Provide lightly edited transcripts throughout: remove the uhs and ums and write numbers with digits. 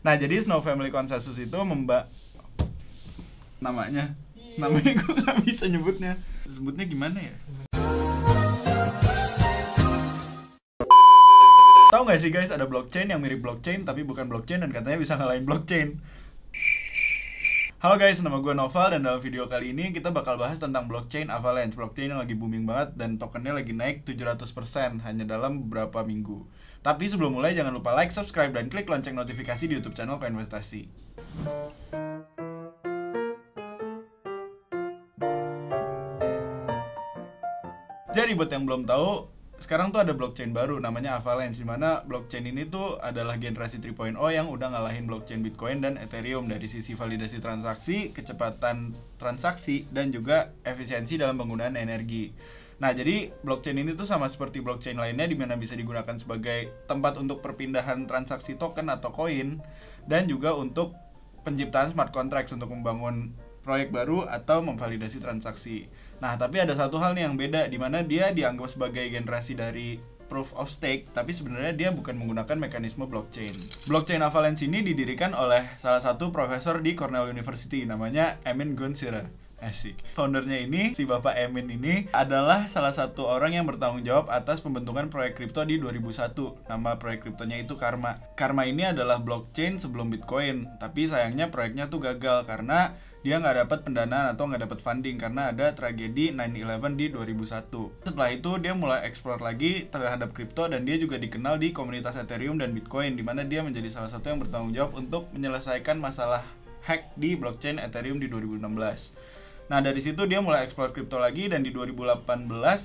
Nah, jadi Snow Family Consensus itu namanya gue nggak bisa nyebutnya. Sebutnya gimana ya? Tahu nggak sih guys, ada blockchain yang mirip blockchain tapi bukan blockchain dan katanya bisa ngalahin blockchain. Halo guys, nama gue Noval dan dalam video kali ini kita bakal bahas tentang blockchain Avalanche. Blockchain yang lagi booming banget dan tokennya lagi naik 700% hanya dalam beberapa minggu. Tapi sebelum mulai jangan lupa like, subscribe, dan klik lonceng notifikasi di YouTube channel Koinvestasi. Jadi buat yang belum tahu, sekarang tuh ada blockchain baru namanya Avalanche, dimana blockchain ini tuh adalah generasi 3.0 yang udah ngalahin blockchain Bitcoin dan Ethereum dari sisi validasi transaksi, kecepatan transaksi, dan juga efisiensi dalam penggunaan energi. Nah, jadi blockchain ini tuh sama seperti blockchain lainnya dimana bisa digunakan sebagai tempat untuk perpindahan transaksi token atau koin, dan juga untuk penciptaan smart contracts untuk membangun proyek baru atau memvalidasi transaksi. Nah, tapi ada satu hal nih yang beda, di mana dia dianggap sebagai generasi dari proof of stake, tapi sebenarnya dia bukan menggunakan mekanisme blockchain. Blockchain Avalanche ini didirikan oleh salah satu profesor di Cornell University, namanya Emin Gun Sirer. Asik. Foundernya ini, si Bapak Emin ini adalah salah satu orang yang bertanggung jawab atas pembentukan proyek kripto di 2001. Nama proyek kriptonya itu Karma. Karma ini adalah blockchain sebelum Bitcoin, tapi sayangnya proyeknya tuh gagal karena dia nggak dapat pendanaan atau nggak dapat funding karena ada tragedi 9/11 di 2001. Setelah itu dia mulai explore lagi terhadap kripto dan dia juga dikenal di komunitas Ethereum dan Bitcoin, di mana dia menjadi salah satu yang bertanggung jawab untuk menyelesaikan masalah hack di blockchain Ethereum di 2016. Nah, dari situ dia mulai explore kripto lagi dan di 2018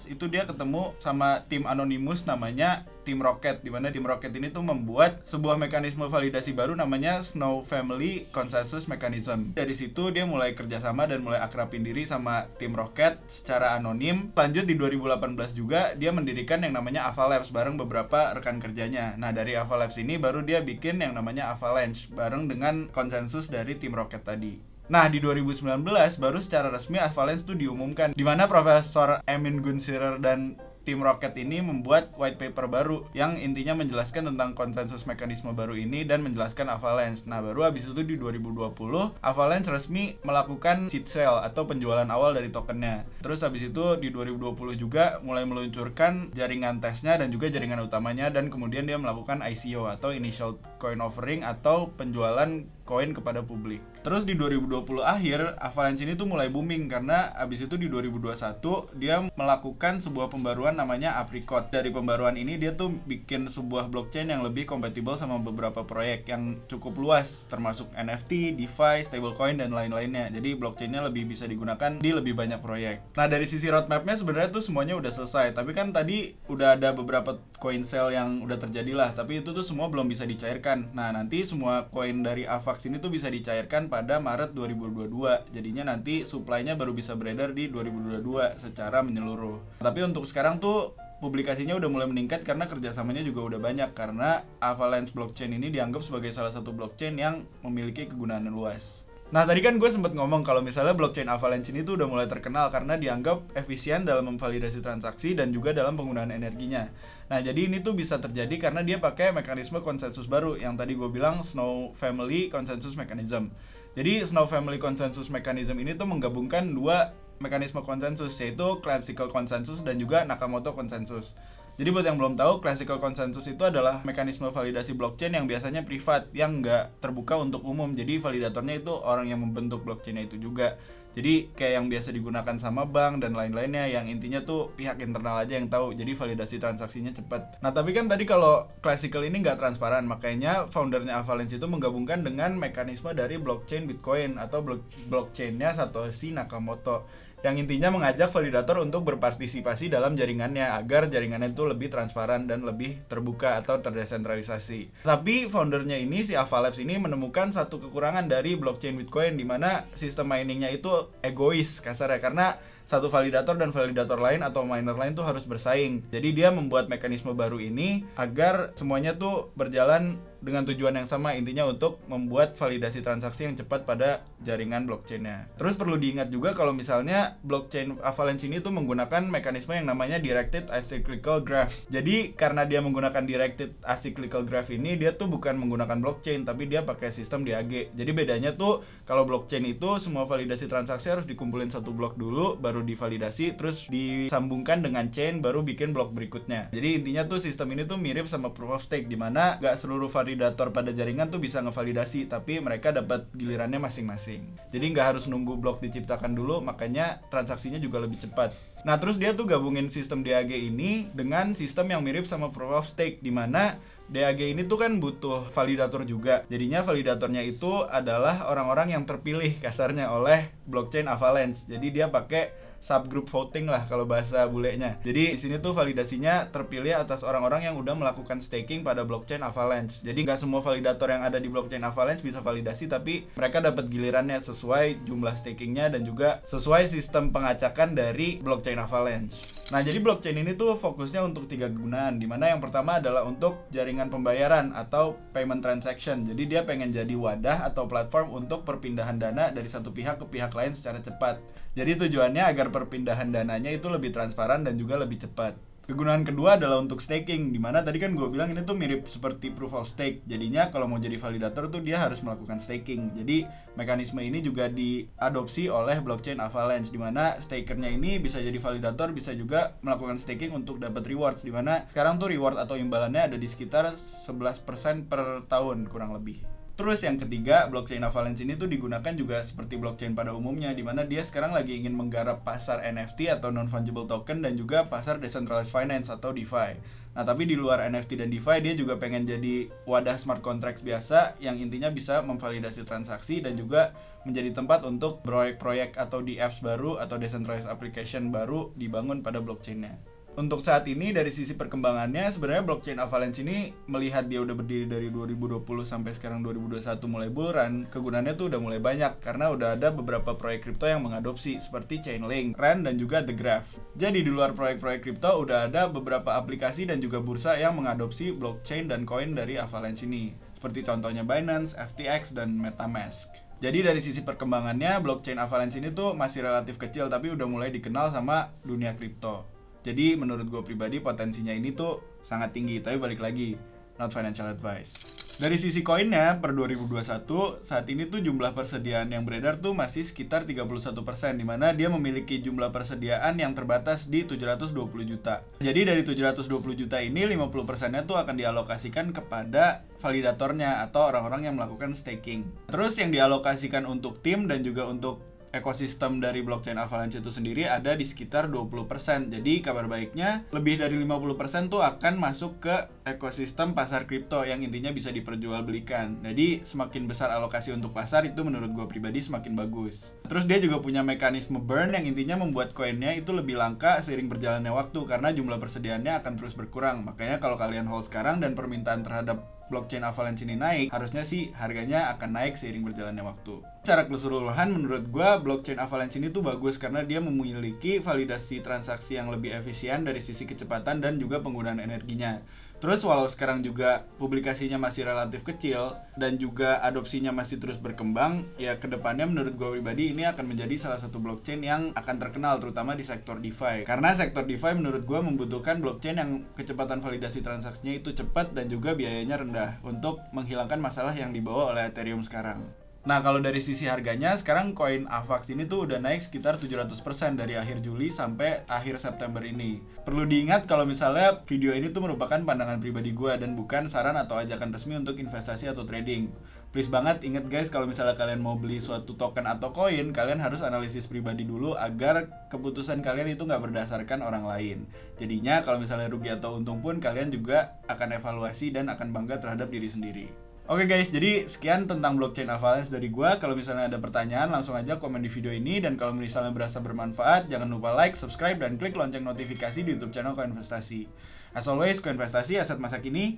itu dia ketemu sama tim Anonymous namanya Tim Rocket, di mana Tim Rocket ini tuh membuat sebuah mekanisme validasi baru namanya Snow Family Consensus Mechanism. Dari situ dia mulai kerjasama dan mulai akrabin diri sama Tim Rocket secara anonim. Lanjut di 2018 juga dia mendirikan yang namanya Avalabs bareng beberapa rekan kerjanya. Nah, dari Avalabs ini baru dia bikin yang namanya Avalanche bareng dengan konsensus dari Tim Rocket tadi. Nah, di 2019 baru secara resmi Avalanche itu diumumkan, di mana Profesor Emin Gun Sirer dan Tim Rocket ini membuat white paper baru yang intinya menjelaskan tentang konsensus mekanisme baru ini dan menjelaskan Avalanche. Nah, baru habis itu di 2020 Avalanche resmi melakukan seed sale atau penjualan awal dari tokennya. Terus habis itu di 2020 juga mulai meluncurkan jaringan tesnya dan juga jaringan utamanya, dan kemudian dia melakukan ICO atau Initial Coin Offering atau penjualan koin kepada publik. Terus di 2020 akhir Avalanche ini tuh mulai booming karena abis itu di 2021 dia melakukan sebuah pembaruan namanya Apricot. Dari pembaruan ini dia tuh bikin sebuah blockchain yang lebih kompatibel sama beberapa proyek yang cukup luas, termasuk NFT, DeFi, stablecoin, dan lain-lainnya. Jadi blockchainnya lebih bisa digunakan di lebih banyak proyek. Nah, dari sisi roadmapnya sebenarnya tuh semuanya udah selesai, tapi kan tadi udah ada beberapa coin sale yang udah terjadi lah, tapi itu tuh semua belum bisa dicairkan. Nah, nanti semua koin dari Avax ini tuh bisa dicairkan pada Maret 2022. Jadinya nanti supply-nya baru bisa beredar di 2022 secara menyeluruh. Tapi untuk sekarang tuh publikasinya udah mulai meningkat karena kerjasamanya juga udah banyak, karena Avalanche blockchain ini dianggap sebagai salah satu blockchain yang memiliki kegunaan luas. Nah, tadi kan gue sempat ngomong kalau misalnya blockchain Avalanche ini tuh udah mulai terkenal karena dianggap efisien dalam memvalidasi transaksi dan juga dalam penggunaan energinya. Nah, jadi ini tuh bisa terjadi karena dia pakai mekanisme konsensus baru yang tadi gue bilang Snow Family Consensus Mechanism. Jadi Snow Family Consensus Mechanism ini tuh menggabungkan dua mekanisme konsensus, yaitu Classical Consensus dan juga Nakamoto Consensus. Jadi buat yang belum tahu, Classical Consensus itu adalah mekanisme validasi blockchain yang biasanya privat, yang nggak terbuka untuk umum. Jadi validatornya itu orang yang membentuk blockchainnya itu juga. Jadi kayak yang biasa digunakan sama bank dan lain-lainnya, yang intinya tuh pihak internal aja yang tahu. Jadi validasi transaksinya cepat. Nah, tapi kan tadi kalau Classical ini nggak transparan, makanya foundernya Avalanche itu menggabungkan dengan mekanisme dari blockchain Bitcoin atau blockchainnya Satoshi Nakamoto, yang intinya mengajak validator untuk berpartisipasi dalam jaringannya agar jaringannya itu lebih transparan dan lebih terbuka atau terdesentralisasi. Tapi foundernya ini, si Avalabs ini, menemukan satu kekurangan dari blockchain Bitcoin, di mana sistem miningnya itu egois kasarnya, karena satu validator dan validator lain atau miner lain tuh harus bersaing. Jadi dia membuat mekanisme baru ini agar semuanya tuh berjalan dengan tujuan yang sama, intinya untuk membuat validasi transaksi yang cepat pada jaringan blockchain-nya. Terus perlu diingat juga kalau misalnya blockchain Avalanche ini tuh menggunakan mekanisme yang namanya Directed Acyclical Graphs. Jadi karena dia menggunakan Directed Acyclical Graph ini, dia tuh bukan menggunakan blockchain, tapi dia pakai sistem DAG. Jadi bedanya tuh kalau blockchain itu semua validasi transaksi harus dikumpulin satu blok dulu, baru divalidasi, terus disambungkan dengan chain, baru bikin blok berikutnya. Jadi intinya tuh sistem ini tuh mirip sama Proof of Stake, dimana gak seluruh validator pada jaringan tuh bisa ngevalidasi, tapi mereka dapat gilirannya masing-masing. Jadi nggak harus nunggu blok diciptakan dulu, makanya transaksinya juga lebih cepat. Nah terus dia tuh gabungin sistem DAG ini dengan sistem yang mirip sama Proof of Stake, dimana DAG ini tuh kan butuh validator juga. Jadinya validatornya itu adalah orang-orang yang terpilih kasarnya oleh blockchain Avalanche. Jadi dia pakai subgroup voting lah kalau bahasa bulenya. Jadi di sini tuh validasinya terpilih atas orang-orang yang udah melakukan staking pada blockchain Avalanche. Jadi nggak semua validator yang ada di blockchain Avalanche bisa validasi, tapi mereka dapat gilirannya sesuai jumlah stakingnya dan juga sesuai sistem pengacakan dari blockchain Avalanche. Nah jadi blockchain ini tuh fokusnya untuk 3 kegunaan, dimana yang pertama adalah untuk jaringan pembayaran atau payment transaction. Jadi dia pengen jadi wadah atau platform untuk perpindahan dana dari satu pihak ke pihak lain secara cepat. Jadi tujuannya agar perpindahan dananya itu lebih transparan dan juga lebih cepat. Kegunaan kedua adalah untuk staking, dimana tadi kan gue bilang ini tuh mirip seperti Proof of Stake. Jadinya kalau mau jadi validator tuh dia harus melakukan staking. Jadi mekanisme ini juga diadopsi oleh blockchain Avalanche, dimana stakernya ini bisa jadi validator, bisa juga melakukan staking untuk dapat rewards, dimana sekarang tuh reward atau imbalannya ada di sekitar 11% per tahun kurang lebih. Terus yang ketiga, blockchain Avalanche ini tuh digunakan juga seperti blockchain pada umumnya, dimana dia sekarang lagi ingin menggarap pasar NFT atau non-fungible token dan juga pasar decentralized finance atau DeFi. Nah tapi di luar NFT dan DeFi, dia juga pengen jadi wadah smart contracts biasa yang intinya bisa memvalidasi transaksi dan juga menjadi tempat untuk proyek-proyek atau DApps baru atau decentralized application baru dibangun pada blockchainnya. Untuk saat ini dari sisi perkembangannya, sebenarnya blockchain Avalanche ini melihat dia udah berdiri dari 2020 sampai sekarang 2021 mulai bull run, kegunaannya tuh udah mulai banyak karena udah ada beberapa proyek kripto yang mengadopsi seperti Chainlink, Rand, dan juga The Graph. Jadi di luar proyek-proyek kripto udah ada beberapa aplikasi dan juga bursa yang mengadopsi blockchain dan koin dari Avalanche ini, seperti contohnya Binance, FTX, dan MetaMask. Jadi dari sisi perkembangannya, blockchain Avalanche ini tuh masih relatif kecil tapi udah mulai dikenal sama dunia kripto. Jadi menurut gue pribadi potensinya ini tuh sangat tinggi, tapi balik lagi, not financial advice. Dari sisi koinnya, per 2021, saat ini tuh jumlah persediaan yang beredar tuh masih sekitar 31%, dimana dia memiliki jumlah persediaan yang terbatas di 720 juta. Jadi dari 720 juta ini, 50%-nya tuh akan dialokasikan kepada validatornya atau orang-orang yang melakukan staking. Terus yang dialokasikan untuk tim dan juga untuk ekosistem dari blockchain Avalanche itu sendiri ada di sekitar 20%. Jadi kabar baiknya lebih dari 50% tuh akan masuk ke ekosistem pasar kripto yang intinya bisa diperjualbelikan. Jadi semakin besar alokasi untuk pasar itu menurut gue pribadi semakin bagus. Terus dia juga punya mekanisme burn yang intinya membuat koinnya itu lebih langka seiring berjalannya waktu karena jumlah persediaannya akan terus berkurang. Makanya kalau kalian hold sekarang dan permintaan terhadap blockchain Avalanche ini naik, harusnya sih harganya akan naik seiring berjalannya waktu. Secara keseluruhan menurut gue blockchain Avalanche ini tuh bagus karena dia memiliki validasi transaksi yang lebih efisien dari sisi kecepatan dan juga penggunaan energinya. Terus walau sekarang juga publikasinya masih relatif kecil dan juga adopsinya masih terus berkembang, ya kedepannya menurut gue pribadi ini akan menjadi salah satu blockchain yang akan terkenal terutama di sektor DeFi. Karena sektor DeFi menurut gue membutuhkan blockchain yang kecepatan validasi transaksinya itu cepat dan juga biayanya rendah untuk menghilangkan masalah yang dibawa oleh Ethereum sekarang. Nah kalau dari sisi harganya, sekarang koin AVAX ini tuh udah naik sekitar 700% dari akhir Juli sampai akhir September ini. Perlu diingat kalau misalnya video ini tuh merupakan pandangan pribadi gue dan bukan saran atau ajakan resmi untuk investasi atau trading. Please banget ingat guys, kalau misalnya kalian mau beli suatu token atau koin, kalian harus analisis pribadi dulu agar keputusan kalian itu nggak berdasarkan orang lain. Jadinya kalau misalnya rugi atau untung pun kalian juga akan evaluasi dan akan bangga terhadap diri sendiri. Oke guys, jadi sekian tentang blockchain Avalanche dari gua. Kalau misalnya ada pertanyaan, langsung aja komen di video ini. Dan kalau misalnya berasa bermanfaat, jangan lupa like, subscribe, dan klik lonceng notifikasi di YouTube channel Koinvestasi. As always, Koinvestasi, aset masa kini,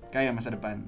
kaya masa depan.